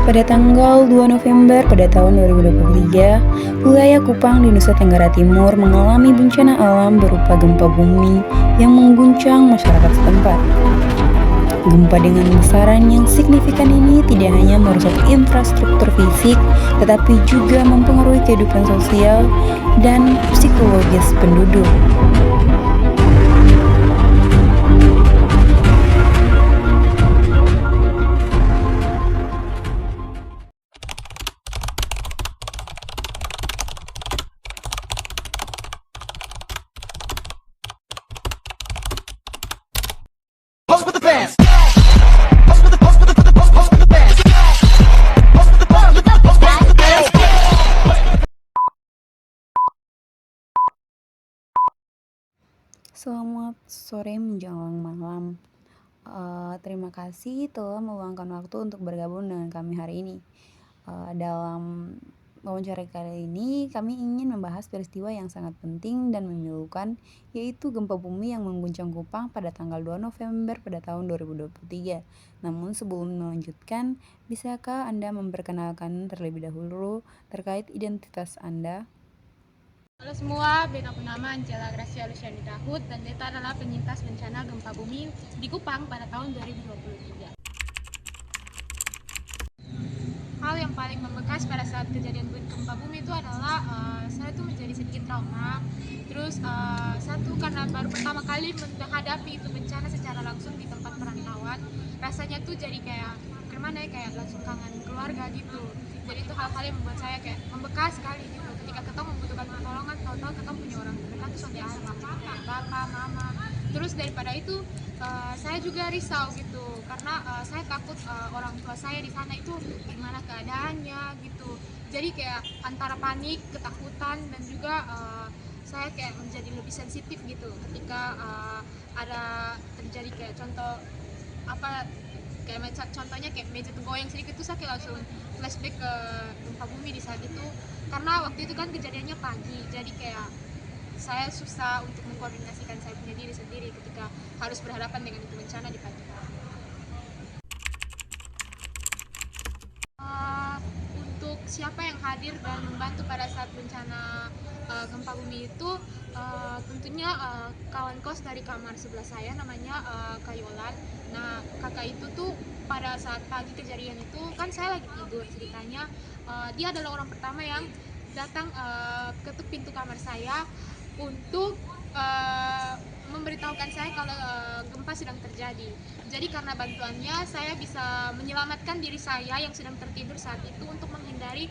Pada tanggal 2 November pada tahun 2023, wilayah Kupang di Nusa Tenggara Timur mengalami bencana alam berupa gempa bumi yang mengguncang masyarakat setempat. Gempa dengan besaran yang signifikan ini tidak hanya merusak infrastruktur fisik, tetapi juga mempengaruhi kehidupan sosial dan psikologis penduduk. Post with the bands. Post with the post with the post with the bands. Post with the post with the post with the bands. Selamat sore menjelang malam. Terima kasih telah meluangkan waktu untuk bergabung dengan kami hari ini. Dalam wawancara kali ini, kami ingin membahas peristiwa yang sangat penting dan memilukan, yaitu gempa bumi yang mengguncang Kupang pada tanggal 2 November pada tahun 2023. Namun sebelum melanjutkan, bisakah Anda memperkenalkan terlebih dahulu terkait identitas Anda? Halo semua, aku nama Angela Gracia Luciani Dahut dan Deta adalah penyintas bencana gempa bumi di Kupang pada tahun 2023. Hal yang paling membekas pada saat kejadian gempa bumi itu adalah saya tuh menjadi sedikit trauma. Terus satu karena baru pertama kali menghadapi itu bencana secara langsung di tempat perantauan, rasanya tuh jadi kayak gimana ya, kayak langsung kangen keluarga gitu. Jadi itu hal-hal yang membuat saya kayak membekas sekali gitu. Ketika kita membutuhkan pertolongan, tahu-tahu kita punya orang terdekat tuh sampai ada kayak bapak, mama. Terus daripada itu saya juga risau gitu karena saya takut orang tua saya di sana itu gimana keadaannya gitu. Jadi kayak antara panik, ketakutan dan juga saya kayak menjadi lebih sensitif gitu ketika ada terjadi kayak contoh apa kayak contohnya kayak meja tergoyang sedikit tuh saya kayak langsung flashback ke gempa bumi di saat itu karena waktu itu kan kejadiannya pagi, jadi kayak saya susah untuk mengkoordinasikan saya punya diri sendiri ketika harus berhadapan dengan itu bencana di pagi hari. Untuk siapa yang hadir dan membantu pada saat bencana gempa bumi itu tentunya kawan kos dari kamar sebelah saya namanya Kak Yolan. Nah kakak itu tuh pada saat pagi kejadian itu kan saya lagi tidur ceritanya, dia adalah orang pertama yang datang ketuk pintu kamar saya untuk memberitahukan saya kalau gempa sedang terjadi. Jadi karena bantuannya saya bisa menyelamatkan diri saya yang sedang tertidur saat itu untuk menghindari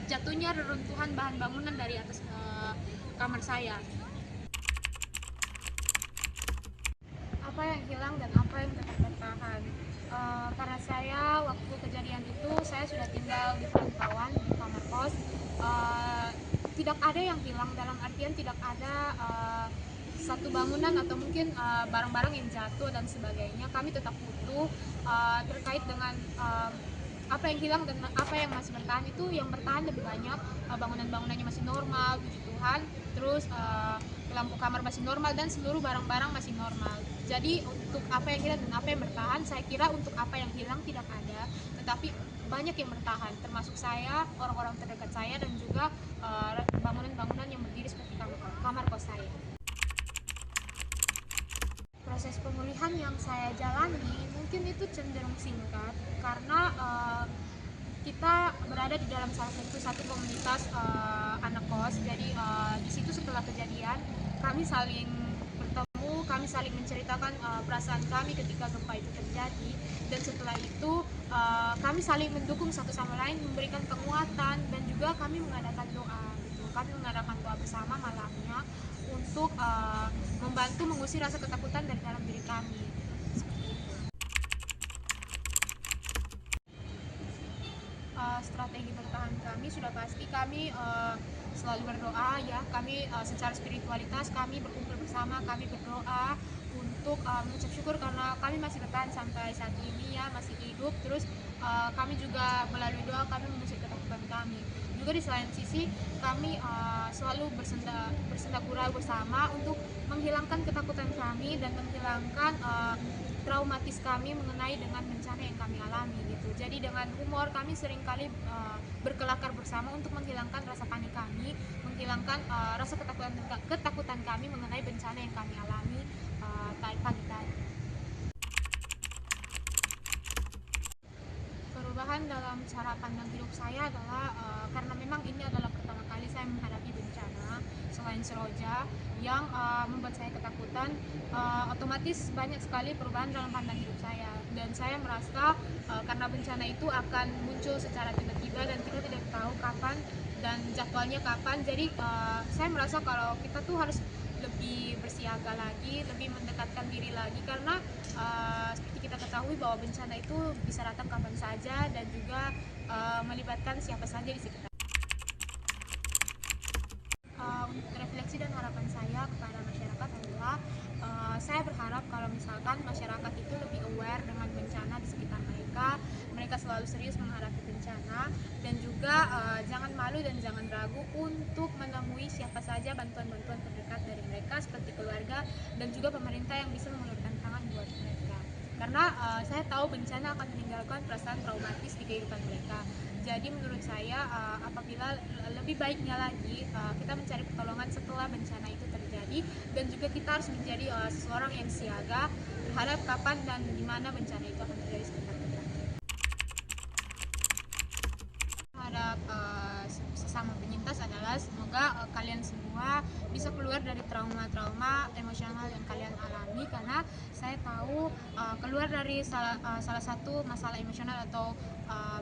jatuhnya reruntuhan bahan bangunan dari atas kamar saya. Apa yang hilang dan apa yang tetap bertahan? Karena saya waktu kejadian itu saya sudah tinggal di perantauan di kamar kos. Tidak ada yang hilang dalam artian tidak ada satu bangunan atau mungkin barang-barang yang jatuh dan sebagainya. Kami tetap utuh. Terkait dengan apa yang hilang dan apa yang masih bertahan, itu yang bertahan lebih banyak bangunan-bangunannya masih normal, puji Tuhan. Terus lampu kamar masih normal dan seluruh barang-barang masih normal. Jadi untuk apa yang hilang dan apa yang bertahan, saya kira untuk apa yang hilang tidak ada, tetapi banyak yang bertahan, termasuk saya, orang-orang terdekat saya, dan juga bangunan-bangunan yang berdiri seperti kamar kos saya. Proses pemulihan yang saya jalani mungkin itu cenderung singkat karena kita berada di dalam salah satu komunitas anak kos. Jadi di situ setelah kejadian kami saling bertemu, kami saling menceritakan perasaan kami ketika gempa itu terjadi, dan setelah itu kami saling mendukung satu sama lain, memberikan penguatan, dan juga kami mengadakan doa gitu. Kami mengadakan doa bersama malamnya untuk membantu mengusir rasa ketakutan dari dalam diri kami. Strategi bertahan kami sudah pasti kami selalu berdoa ya. Kami secara spiritualitas kami berkumpul bersama, kami berdoa untuk mengucap syukur karena kami masih bertahan sampai saat ini ya, masih hidup. Terus kami juga melalui doa kami mengusir ketakutan kami. Juga di selain sisi kami selalu bersenda gurau bersama untuk menghilangkan ketakutan kami dan menghilangkan traumatis kami mengenai dengan bencana yang kami alami gitu. Jadi dengan humor kami seringkali berkelakar bersama untuk menghilangkan rasa panik kami, menghilangkan rasa ketakutan kami mengenai bencana yang kami alami pagi tadi. Perubahan dalam cara pandang hidup saya adalah karena memang ini adalah pertama kali saya menghadapi bencana selain Seroja yang membuat saya ketakutan. Otomatis banyak sekali perubahan dalam pandang hidup saya, dan saya merasa karena bencana itu akan muncul secara tiba-tiba dan kita tidak tahu kapan dan jadwalnya kapan. Jadi saya merasa kalau kita tuh harus lebih bersiaga lagi, lebih mendekatkan diri lagi, karena seperti kita ketahui bahwa bencana itu bisa datang kapan saja dan juga melibatkan siapa saja di sekitar. Untuk refleksi dan harapan saya kepada masyarakat adalah saya berharap kalau misalkan masyarakat itu lebih aware dengan bencana di sekitar mereka selalu serius menghadapi bencana, dan juga jangan malu dan jangan ragu untuk menemui siapa saja bantuan-bantuan terdekat dari mereka seperti keluarga dan juga pemerintah yang bisa mengulurkan tangan buat mereka. Karena saya tahu bencana akan meninggalkan perasaan traumatis di kehidupan mereka. Jadi menurut saya apabila lebih baiknya lagi kita mencari pertolongan setelah bencana itu terjadi, dan juga kita harus menjadi seseorang yang siaga terhadap kapan dan di mana bencana itu akan terjadi sekitar kita. Terhadap sesama penyintas adalah semoga kalian semua bisa keluar dari trauma-trauma emosional yang kalian alami, karena saya tahu keluar dari salah satu masalah emosional atau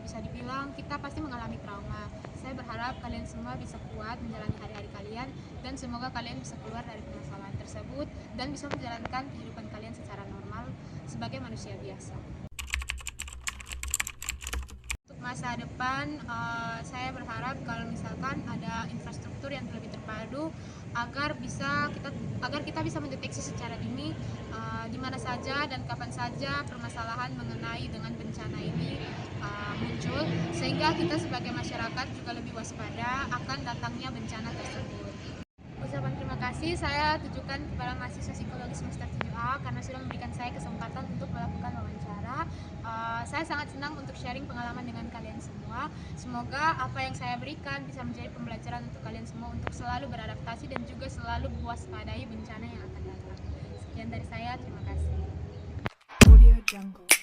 bisa dibilang kita pasti mengalami trauma. Saya berharap kalian semua bisa kuat menjalani hari-hari kalian, dan semoga kalian bisa keluar dari permasalahan tersebut dan bisa menjalankan kehidupan kalian secara normal sebagai manusia biasa. Masa depan saya berharap kalau misalkan ada infrastruktur yang lebih terpadu agar kita bisa mendeteksi secara dini di mana saja dan kapan saja permasalahan mengenai dengan bencana ini muncul, sehingga kita sebagai masyarakat juga lebih waspada akan datangnya bencana tersebut. Ucapan terima kasih saya tujukan kepada mahasiswa psikologi semester 7A karena sudah memberikan saya kesempatan untuk melakukan wawancara. Saya sangat senang untuk sharing pengalaman dengan kalian semua. Semoga apa yang saya berikan bisa menjadi pembelajaran untuk kalian semua untuk selalu beradaptasi dan juga selalu mewaspadai bencana yang akan datang. Sekian dari saya, terima kasih. Audio Jungle.